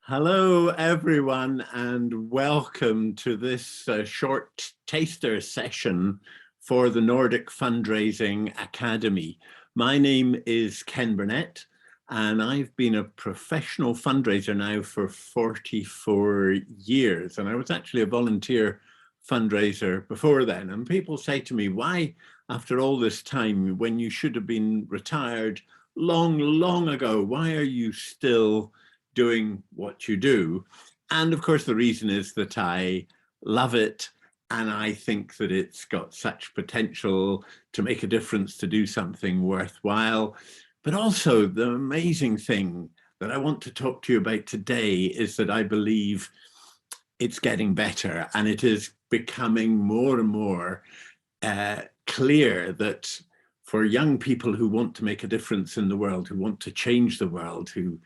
Hello, everyone, and welcome to this short taster session for the Nordic Fundraising Academy. My name is Ken Burnett, and I've been a professional fundraiser now for 44 years, and I was actually a volunteer fundraiser before then. And people say to me, why, after all this time, when you should have been retired long ago, why are you still doing what you do? And of course, the reason is that I love it. And I think that it's got such potential to make a difference, to do something worthwhile. But also the amazing thing that I want to talk to you about today is that I believe it's getting better, and it is becoming more and more clear that for young people who want to make a difference in the world, who want to change the world, who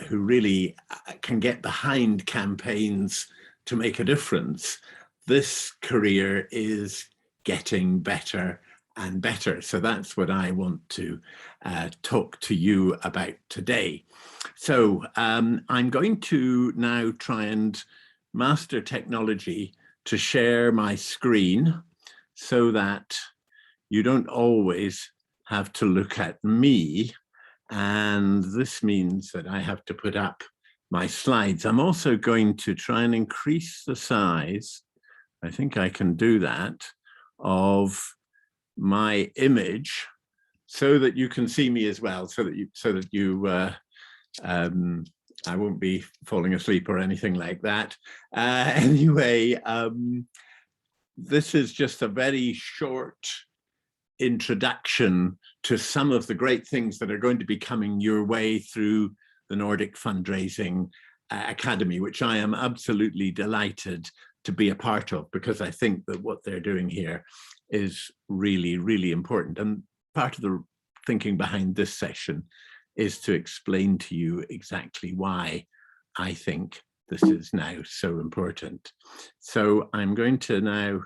really can get behind campaigns to make a difference, this career is getting better and better. So that's what I want to talk to you about today. So I'm going to now try and master technology to share my screen so that you don't always have to look at me. And this means that I have to put up my slides. I'm also going to try and increase the size, I think I can do that, of my image so that you can see me as well, so that you I won't be falling asleep or anything like that. Anyway, this is just a very short introduction to some of the great things that are going to be coming your way through the Nordic Fundraising Academy, which I am absolutely delighted to be a part of, because I think that what they're doing here is really, really important. And part of the thinking behind this session is to explain to you exactly why I think this is now so important. So I'm going to now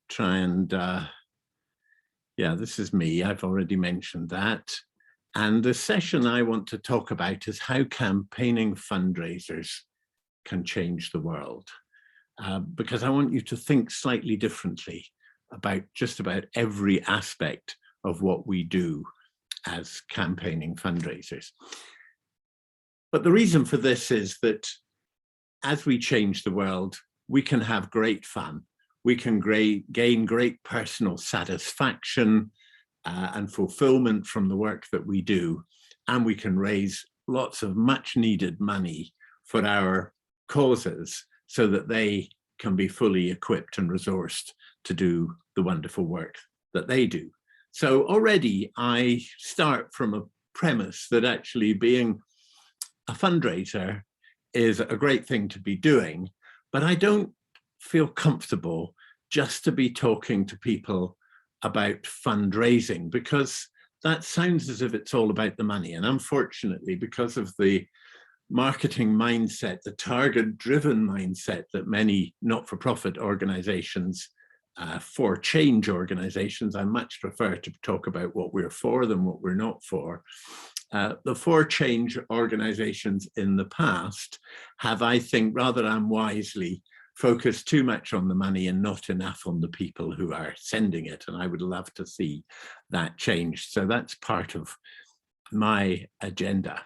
try and yeah, this is me. I've already mentioned that. And the session I want to talk about is how campaigning fundraisers can change the world. Because I want you to think slightly differently about just about every aspect of what we do as campaigning fundraisers. But the reason for this is that as we change the world, we can have great fun. We can gain great personal satisfaction and fulfillment from the work that we do. And we can raise lots of much needed money for our causes so that they can be fully equipped and resourced to do the wonderful work that they do. So already I start from a premise that actually being a fundraiser is a great thing to be doing, but I don't feel comfortable just to be talking to people about fundraising, because that sounds as if it's all about the money. And unfortunately, because of the marketing mindset, the target-driven mindset that many not-for-profit organizations, for change organizations, I much prefer to talk about what we're for than what we're not for. The for change organizations in the past have, I think, rather unwisely focused too much on the money and not enough on the people who are sending it. And I would love to see that change. So that's part of my agenda.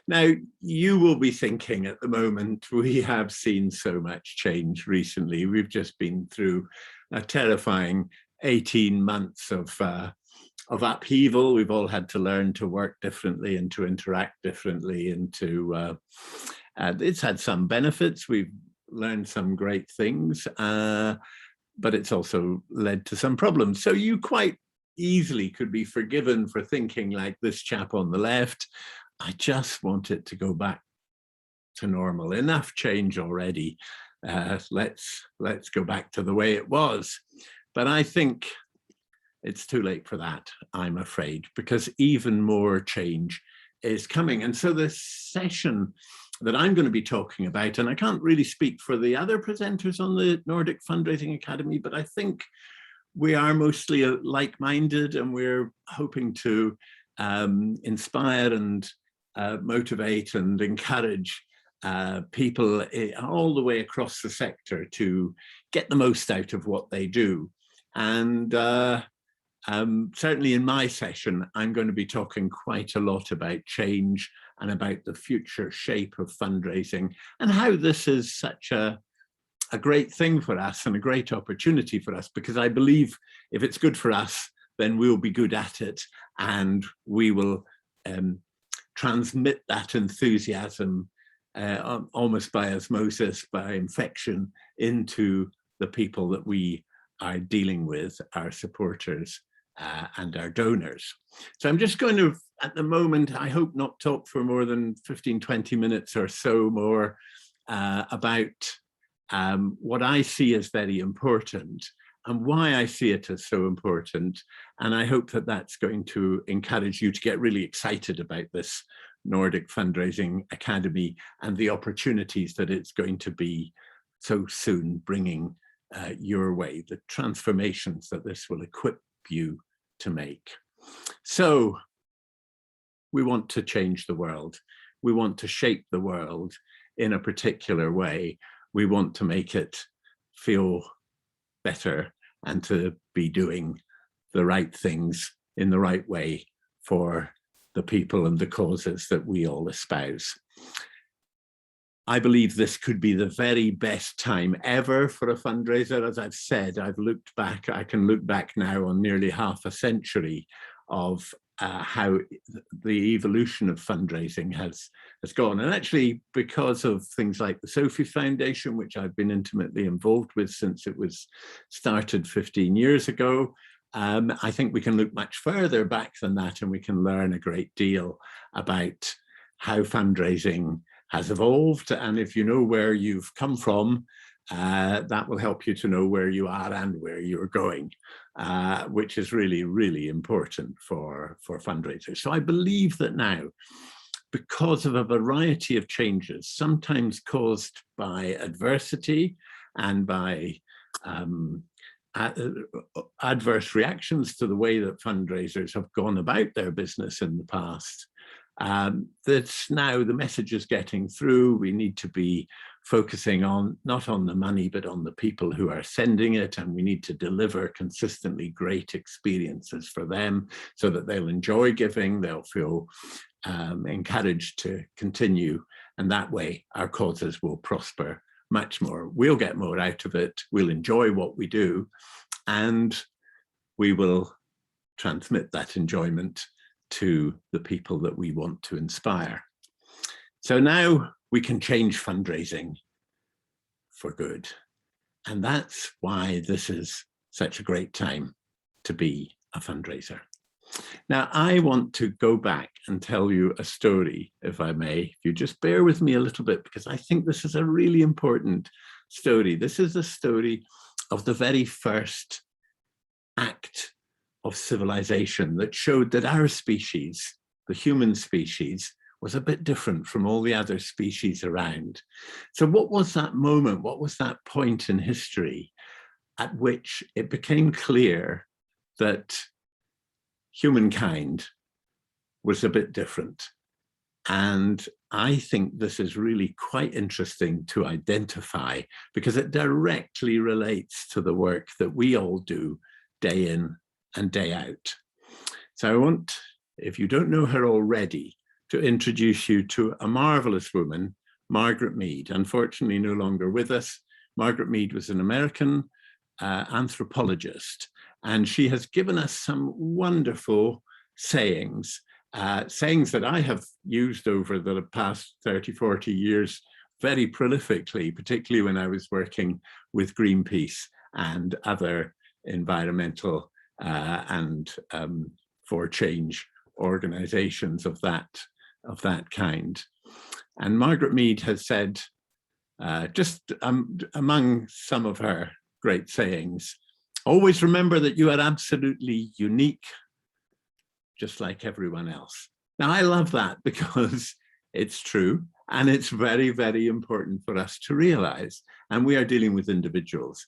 Now, you will be thinking at the moment, we have seen so much change recently. We've just been through a terrifying 18 months of upheaval. We've all had to learn to work differently and to interact differently, and to it's had some benefits. We've learned some great things, but it's also led to some problems. So you quite easily could be forgiven for thinking like this chap on the left, I just want it to go back to normal. Enough change already. Let's go back to the way it was. But I think it's too late for that, I'm afraid, because even more change is coming. And so this session that I'm going to be talking about, and I can't really speak for the other presenters on the Nordic Fundraising Academy, but I think we are mostly like-minded, and we're hoping to inspire and motivate and encourage people all the way across the sector to get the most out of what they do. And certainly in my session, I'm going to be talking quite a lot about change and about the future shape of fundraising and how this is such a great thing for us and a great opportunity for us, because I believe if it's good for us, then we'll be good at it, and we will transmit that enthusiasm almost by osmosis, by infection, into the people that we are dealing with, our supporters and our donors. So I'm just going to, at the moment, I hope not talk for more than 15, 20 minutes or so more about what I see as very important and why I see it as so important. And I hope that that's going to encourage you to get really excited about this Nordic Fundraising Academy and the opportunities that it's going to be so soon bringing your way, the transformations that this will equip you to make. So we want to change the world. We want to shape the world in a particular way. We want to make it feel better and to be doing the right things in the right way for the people and the causes that we all espouse. I believe this could be the very best time ever for a fundraiser. As I've said, I've looked back, I can look back now on nearly half a century of how the evolution of fundraising has gone. And actually, because of things like the Sophie Foundation, which I've been intimately involved with since it was started 15 years ago, I think we can look much further back than that, and we can learn a great deal about how fundraising has evolved. And if you know where you've come from, that will help you to know where you are and where you're going, which is really, really important for fundraisers. So I believe that now, because of a variety of changes, sometimes caused by adversity and by adverse reactions to the way that fundraisers have gone about their business in the past, that's now the message is getting through. We need to be focusing on, not on the money, but on the people who are sending it. And we need to deliver consistently great experiences for them so that they'll enjoy giving, they'll feel encouraged to continue. And that way our causes will prosper much more. We'll get more out of it. We'll enjoy what we do, and we will transmit that enjoyment to the people that we want to inspire. So now we can change fundraising for good. And that's why this is such a great time to be a fundraiser. Now, I want to go back and tell you a story, if I may. If you just bear with me a little bit, because I think this is a really important story. This is the story of the very first act of civilization that showed that our species, the human species, was a bit different from all the other species around. So what was that moment? What was that point in history at which it became clear that humankind was a bit different? And I think this is really quite interesting to identify, because it directly relates to the work that we all do day in and day out. So I want, if you don't know her already, to introduce you to a marvelous woman, Margaret Mead. Unfortunately, no longer with us. Margaret Mead was an American anthropologist, and she has given us some wonderful sayings, sayings that I have used over the past 30, 40 years very prolifically, particularly when I was working with Greenpeace and other environmental and for change organizations of that kind. And Margaret Mead has said, just among some of her great sayings, always remember that you are absolutely unique, just like everyone else. Now, I love that because it's true, and it's very, very important for us to realize. And we are dealing with individuals,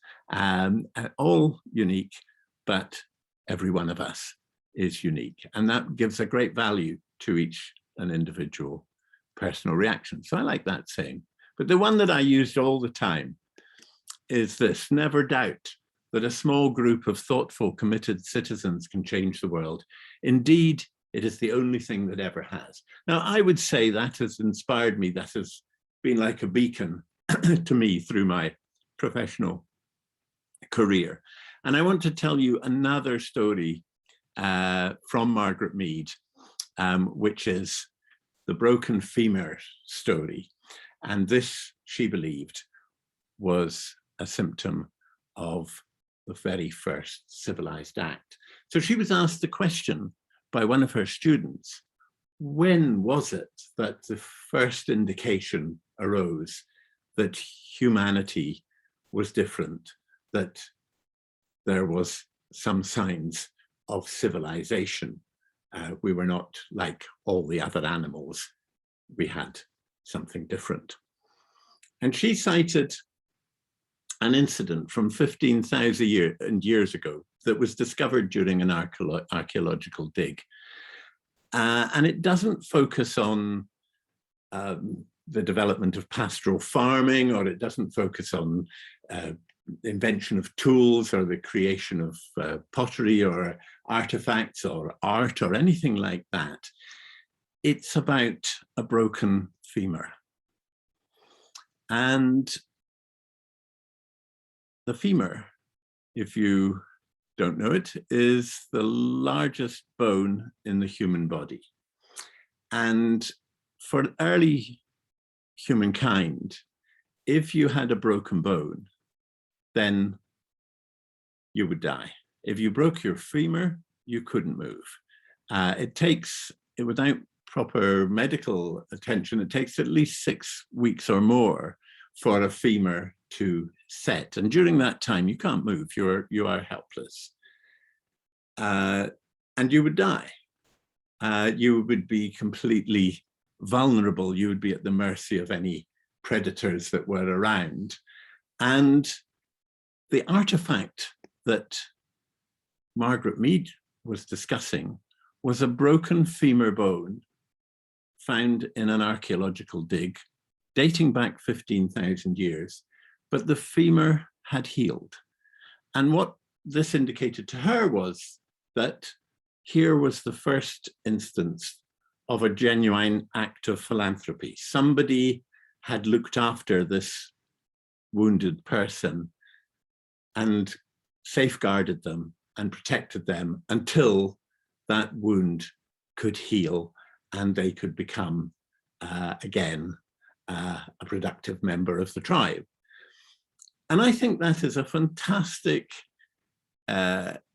all unique, but every one of us is unique. And that gives a great value to each an individual personal reaction. So I like that saying. But the one that I used all the time is this: never doubt that a small group of thoughtful, committed citizens can change the world. Indeed, it is the only thing that ever has. Now, I would say that has inspired me, that has been like a beacon to me through my professional career. And I want to tell you another story from Margaret Mead, which is the broken femur story. And this, she believed, was a symptom of the very first civilized act. So she was asked the question by one of her students, when was it that the first indication arose that humanity was different, that there was some signs of civilization? We were not like all the other animals. We had something different. And she cited an incident from 15,000 years ago that was discovered during an archaeological dig. And it doesn't focus on the development of pastoral farming, or it doesn't focus on invention of tools or the creation of pottery or artifacts or art or anything like that. It's about a broken femur. And the femur, if you don't know it, is the largest bone in the human body. And for early humankind, if you had a broken bone, then you would die. If you broke your femur, you couldn't move. Without proper medical attention, it takes at least 6 weeks or more for a femur to set. And during that time, you can't move, you are helpless. And you would die. You would be completely vulnerable. You would be at the mercy of any predators that were around. And the artifact that Margaret Mead was discussing was a broken femur bone found in an archaeological dig dating back 15,000 years, but the femur had healed. And what this indicated to her was that here was the first instance of a genuine act of philanthropy. Somebody had looked after this wounded person and safeguarded them and protected them until that wound could heal and they could become, again, a productive member of the tribe. And I think that is a fantastic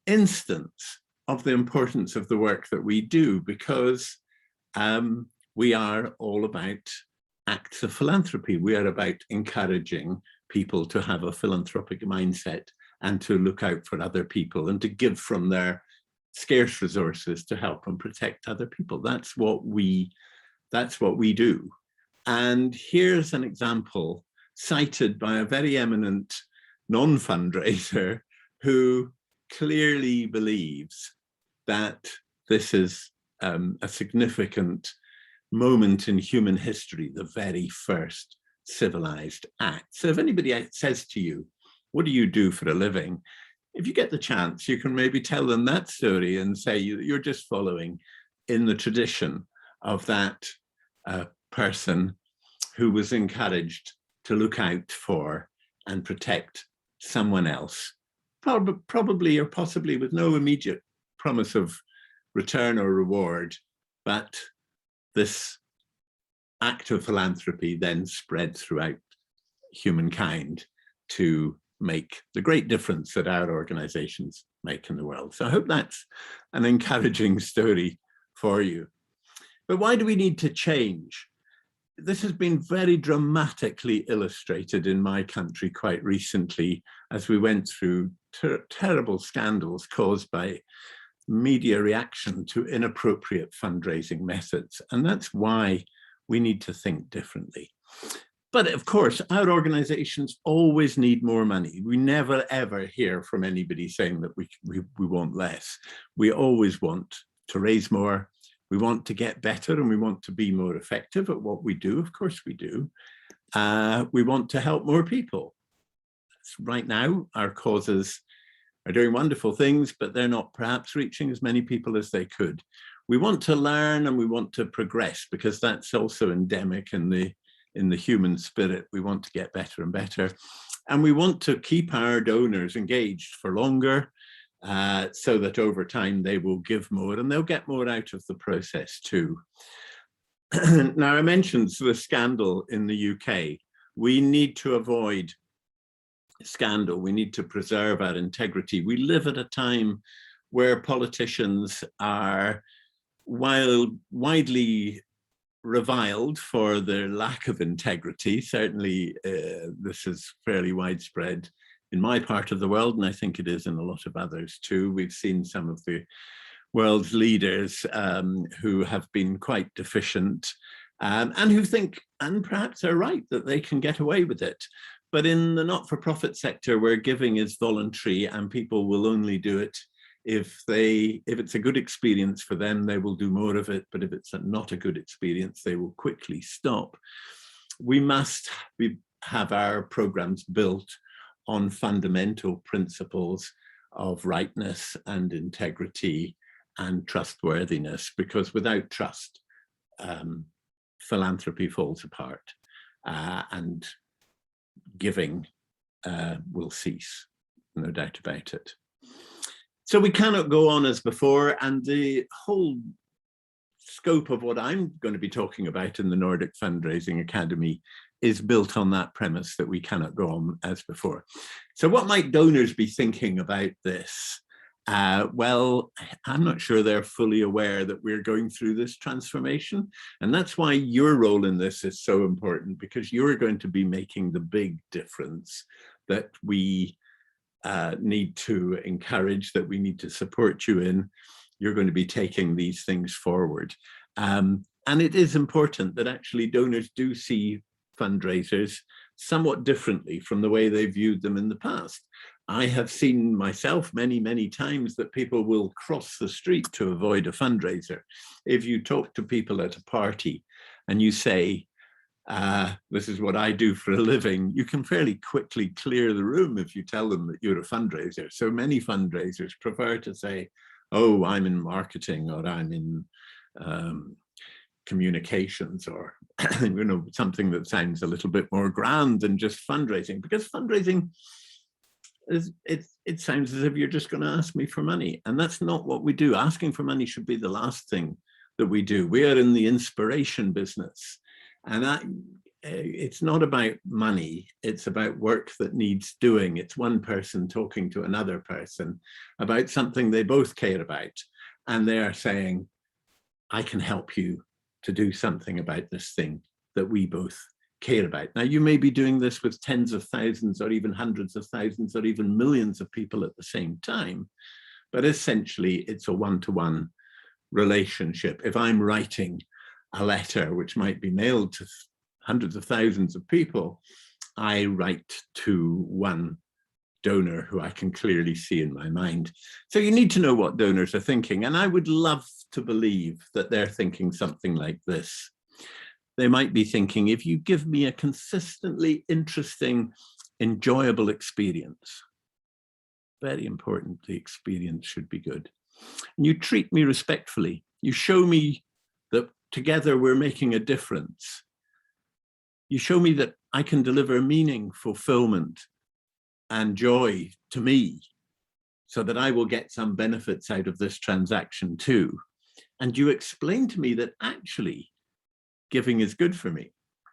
instance of the importance of the work that we do, because we are all about acts of philanthropy. We are about encouraging people to have a philanthropic mindset and to look out for other people and to give from their scarce resources to help and protect other people. That's what we do. And here's an example cited by a very eminent non-fundraiser who clearly believes that this is a significant moment in human history, the very first civilized act. So if anybody says to you, what do you do for a living? If you get the chance, you can maybe tell them that story and say you're just following in the tradition of that person who was encouraged to look out for and protect someone else, probably or possibly with no immediate promise of return or reward, but this act of philanthropy then spread throughout humankind to make the great difference that our organizations make in the world. So I hope that's an encouraging story for you. But why do we need to change? This has been very dramatically illustrated in my country quite recently as we went through terrible scandals caused by media reaction to inappropriate fundraising methods. And that's why we need to think differently. But of course, our organizations always need more money. We never, ever hear from anybody saying that we want less. We always want to raise more. We want to get better and we want to be more effective at what we do. Of course we do. We want to help more people. Right now, our causes are doing wonderful things, but they're not perhaps reaching as many people as they could. We want to learn and we want to progress, because that's also endemic in the human spirit. We want to get better and better. And we want to keep our donors engaged for longer, so that over time they will give more and they'll get more out of the process too. Now, I mentioned the scandal in the UK. We need to avoid scandal. We need to preserve our integrity. We live at a time where politicians are, while widely reviled for their lack of integrity, certainly this is fairly widespread in my part of the world, and I think it is in a lot of others too. We've seen some of the world's leaders who have been quite deficient and who think, and perhaps are right, that they can get away with it. But in the not-for-profit sector, where giving is voluntary and people will only do it if it's a good experience for them, they will do more of it. But if it's not a good experience, they will quickly stop. We must have our programs built on fundamental principles of rightness and integrity and trustworthiness, because without trust, philanthropy falls apart and giving will cease, no doubt about it. So we cannot go on as before, and the whole scope of what I'm going to be talking about in the Nordic Fundraising Academy is built on that premise that we cannot go on as before. So what might donors be thinking about this? Well, I'm not sure they're fully aware that we're going through this transformation. And that's why your role in this is so important, because you're going to be making the big difference that we need to encourage, that we need to support you in. You're going to be taking these things forward. And it is important that actually donors do see fundraisers somewhat differently from the way they viewed them in the past. I have seen myself many, many times that people will cross the street to avoid a fundraiser. If you talk to people at a party and you say, this is what I do for a living, you can fairly quickly clear the room if you tell them that you're a fundraiser. So many fundraisers prefer to say, oh, I'm in marketing, or I'm in communications, or you know, something that sounds a little bit more grand than just fundraising, because fundraising it sounds as if you're just going to ask me for money, and that's not what we do. Asking for money should be the last thing that we do. We are in the inspiration business, and it's not about money, it's about work that needs doing. It's one person talking to another person about something they both care about, and they are saying, I can help you to do something about this thing that we both care about. Now, you may be doing this with tens of thousands or even hundreds of thousands or even millions of people at the same time, but essentially it's a one-to-one relationship. If I'm writing a letter which might be mailed to hundreds of thousands of people, I write to one donor who I can clearly see in my mind. So you need to know what donors are thinking, and I would love to believe that they're thinking something like this. They might be thinking, if you give me a consistently interesting, enjoyable experience, very important, the experience should be good. And you treat me respectfully. You show me that together we're making a difference. You show me that I can deliver meaning, fulfillment, and joy to me, so that I will get some benefits out of this transaction too. And you explain to me that actually giving is good for me.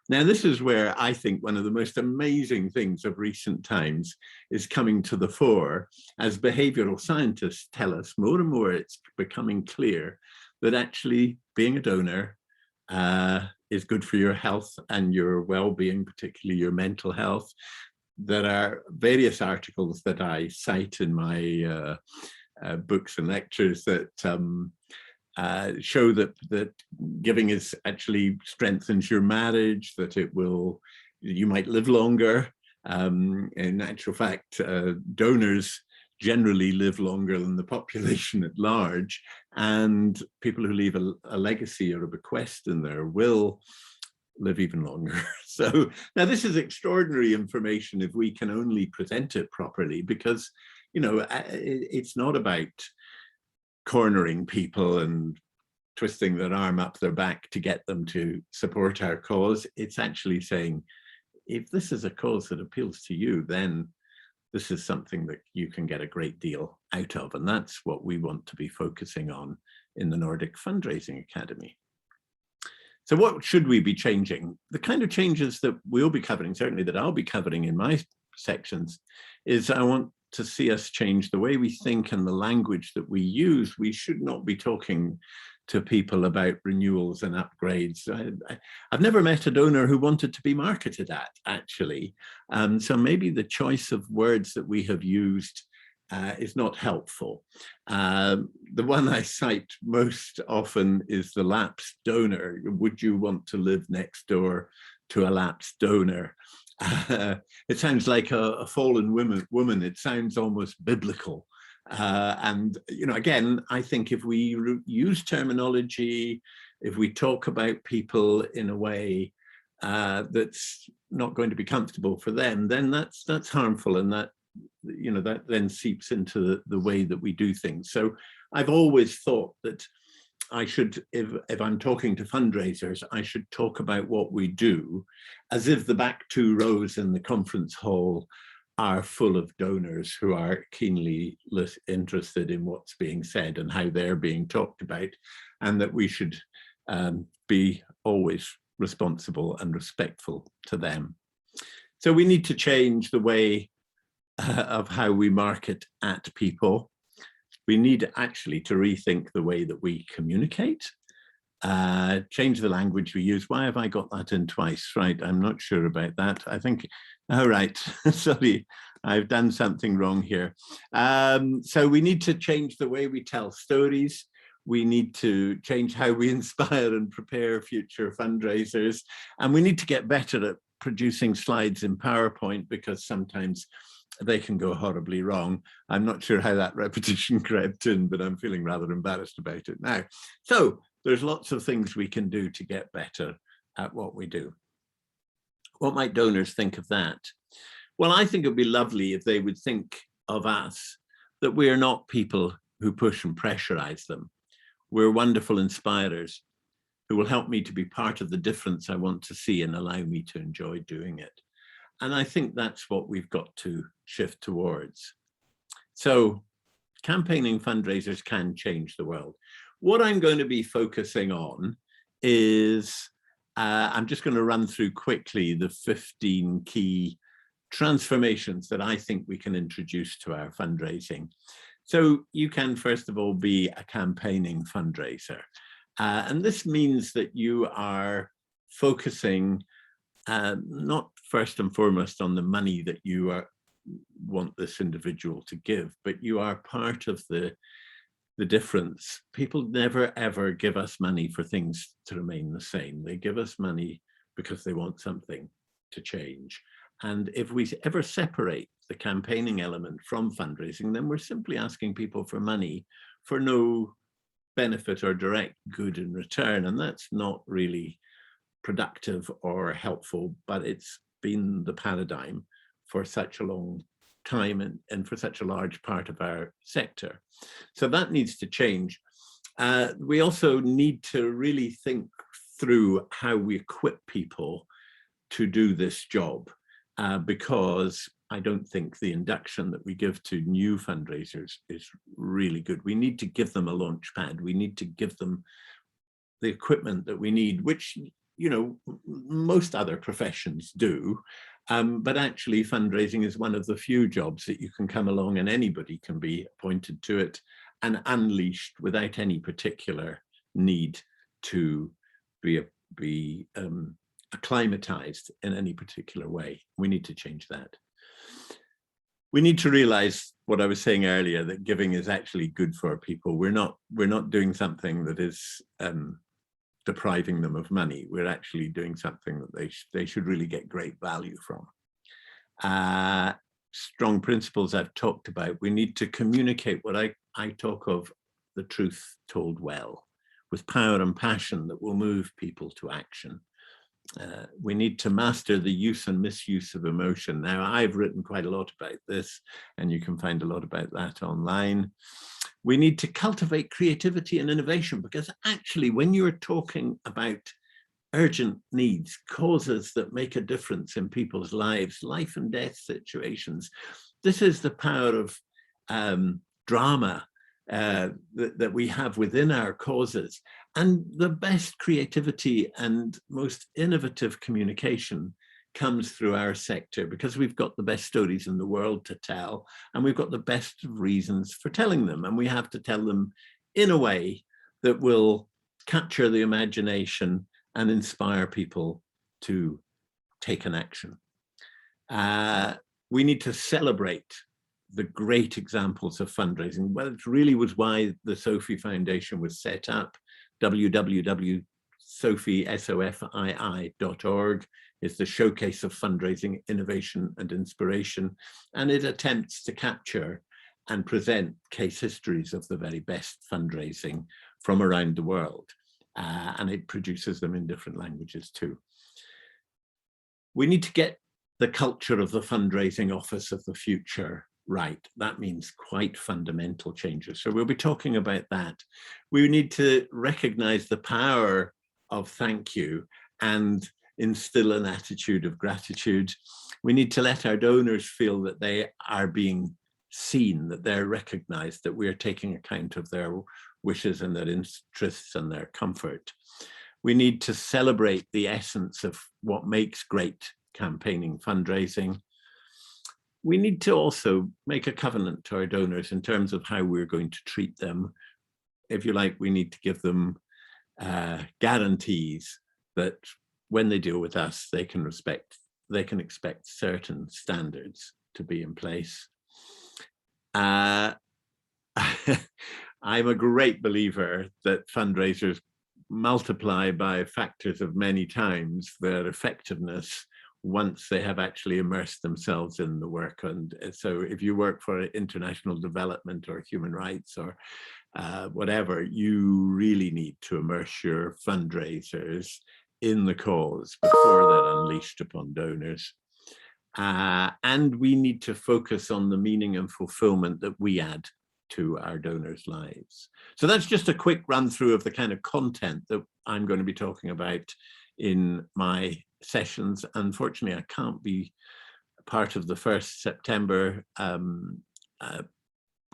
Now, this is where I think one of the most amazing things of recent times is coming to the fore. As behavioral scientists tell us, more and more it's becoming clear that actually being a donor is good for your health and your well-being, particularly your mental health. There are various articles that I cite in my books and lectures that show that giving is actually strengthens your marriage, that you might live longer. In actual fact, donors generally live longer than the population at large, and people who leave a legacy or a bequest in their will live even longer. So now this is extraordinary information if we can only present it properly, because, you know, it's not about cornering people and twisting their arm up their back to get them to support our cause. It's actually saying, if this is a cause that appeals to you, then this is something that you can get a great deal out of. And that's what we want to be focusing on in the Nordic Fundraising Academy. So what should we be changing? The kind of changes that we'll be covering, certainly that I'll be covering in my sections, is I want to see us change the way we think and the language that we use. We should not be talking to people about renewals and upgrades. I've never met a donor who wanted to be marketed at, actually. So maybe the choice of words that we have used is not helpful. The one I cite most often is the lapsed donor. Would you want to live next door to a lapsed donor? It sounds like a fallen woman. It sounds almost biblical. And, you know, again, I think if we use terminology, if we talk about people in a way that's not going to be comfortable for them, then that's harmful, and that, you know, that then seeps into the way that we do things. So I've always thought that I should, if I'm talking to fundraisers, I should talk about what we do as if the back 2 rows in the conference hall are full of donors who are keenly interested in what's being said and how they're being talked about, and that we should be always responsible and respectful to them. So we need to change the way of how we market at people. We need actually to rethink the way that we communicate, change the language we use. Why have I got that in twice? Right, I'm not sure about that. I think, all right, sorry, I've done something wrong here. So we need to change the way we tell stories. We need to change how we inspire and prepare future fundraisers. And we need to get better at producing slides in PowerPoint, because sometimes they can go horribly wrong. I'm not sure how that repetition crept in, but I'm feeling rather embarrassed about it now. So there's lots of things we can do to get better at what we do. What might donors think of that? Well, I think it would be lovely if they would think of us that we are not people who push and pressurize them. We're wonderful inspirers who will help me to be part of the difference I want to see and allow me to enjoy doing it. And I think that's what we've got to shift towards. So campaigning fundraisers can change the world. What I'm going to be focusing on is, I'm just going to run through quickly the 15 key transformations that I think we can introduce to our fundraising. So you can, first of all, be a campaigning fundraiser. And this means that you are focusing not first and foremost on the money that you want this individual to give, but you are part of the difference. People never ever give us money for things to remain the same. They give us money because they want something to change. And if we ever separate the campaigning element from fundraising, then we're simply asking people for money for no benefit or direct good in return. And that's not really productive or helpful, but it's been the paradigm for such a long time and for such a large part of our sector. So that needs to change. We also need to really think through how we equip people to do this job, because I don't think the induction that we give to new fundraisers is really good. We need to give them a launch pad. We need to give them the equipment that we need, which, you know, most other professions do. But actually fundraising is one of the few jobs that you can come along and anybody can be appointed to it and unleashed without any particular need to be acclimatized in any particular way. We need to change that. We need to realize what I was saying earlier, that giving is actually good for people. We're not doing something that is depriving them of money. We're actually doing something that they should really get great value from. strong principles I've talked about. We need to communicate what I talk of, the truth told well, with power and passion that will move people to action. We need to master the use and misuse of emotion. Now, I've written quite a lot about this, and you can find a lot about that online. We need to cultivate creativity and innovation, because actually, when you're talking about urgent needs, causes that make a difference in people's lives, life and death situations, this is the power of drama that we have within our causes. And the best creativity and most innovative communication comes through our sector, because we've got the best stories in the world to tell, and we've got the best reasons for telling them, and we have to tell them in a way that will capture the imagination and inspire people to take an action. We need to celebrate the great examples of fundraising. Well, it really was why the Sophie Foundation was set up. www.sophie.org is the showcase of fundraising, innovation and inspiration, and it attempts to capture and present case histories of the very best fundraising from around the world, and it produces them in different languages too. We need to get the culture of the fundraising office of the future right. That means quite fundamental changes. So we'll be talking about that. We need to recognize the power of thank you and instill an attitude of gratitude. We need to let our donors feel that they are being seen, that they're recognized, that we're taking account of their wishes and their interests and their comfort. We need to celebrate the essence of what makes great campaigning fundraising. We need to also make a covenant to our donors in terms of how we're going to treat them. If you like, we need to give them guarantees that when they deal with us, they can expect certain standards to be in place. I'm a great believer that fundraisers multiply by factors of many times their effectiveness once they have actually immersed themselves in the work. And so if you work for international development or human rights or whatever, you really need to immerse your fundraisers in the cause before they're unleashed upon donors. And we need to focus on the meaning and fulfillment that we add to our donors' lives. So that's just a quick run through of the kind of content that I'm going to be talking about in my sessions. Unfortunately, I can't be part of the 1st September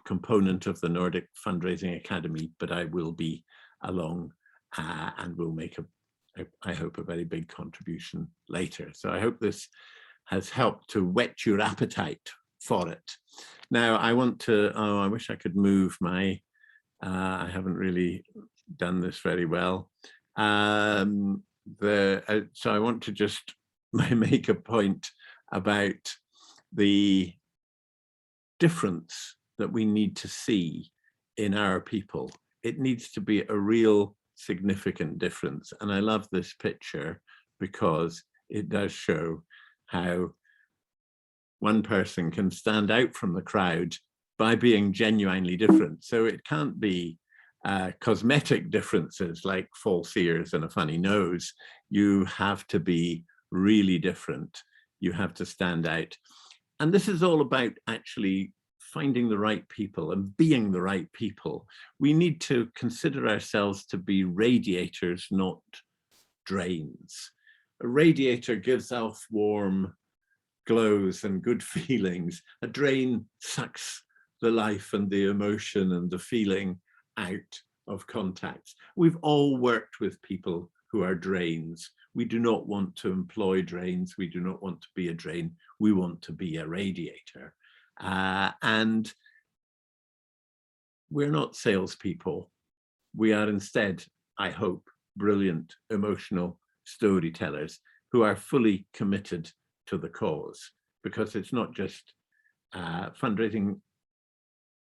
component of the Nordic Fundraising Academy, but I will be along and will make, I hope, a very big contribution later. So I hope this has helped to whet your appetite for it. Now I want to, I wish I could move my, I haven't really done this very well. So I want to just make a point about the difference that we need to see in our people. It needs to be a real significant difference. And I love this picture because it does show how one person can stand out from the crowd by being genuinely different. So it can't be cosmetic differences like false ears and a funny nose. You have to be really different. You have to stand out. And this is all about actually finding the right people and being the right people. We need to consider ourselves to be radiators, not drains. A radiator gives off warm glows and good feelings. A drain sucks the life and the emotion and the feeling out of contacts. We've all worked with people who are drains. We do not want to employ drains. We do not want to be a drain. We want to be a radiator. And we're not salespeople. We are instead, I hope, brilliant, emotional storytellers who are fully committed to the cause, because it's not just fundraising.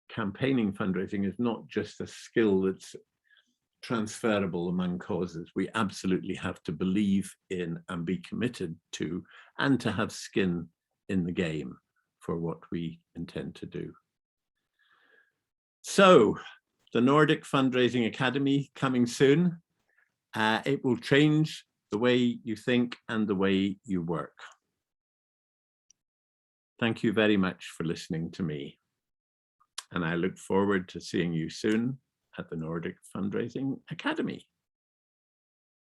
Campaigning fundraising is not just a skill that's transferable among causes. We absolutely have to believe in and be committed to, and to have skin in the game for what we intend to do. So the Nordic Fundraising Academy coming soon. It will change the way you think and the way you work. Thank you very much for listening to me. And I look forward to seeing you soon at the Nordic Fundraising Academy.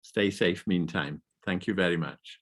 Stay safe meantime. Thank you very much.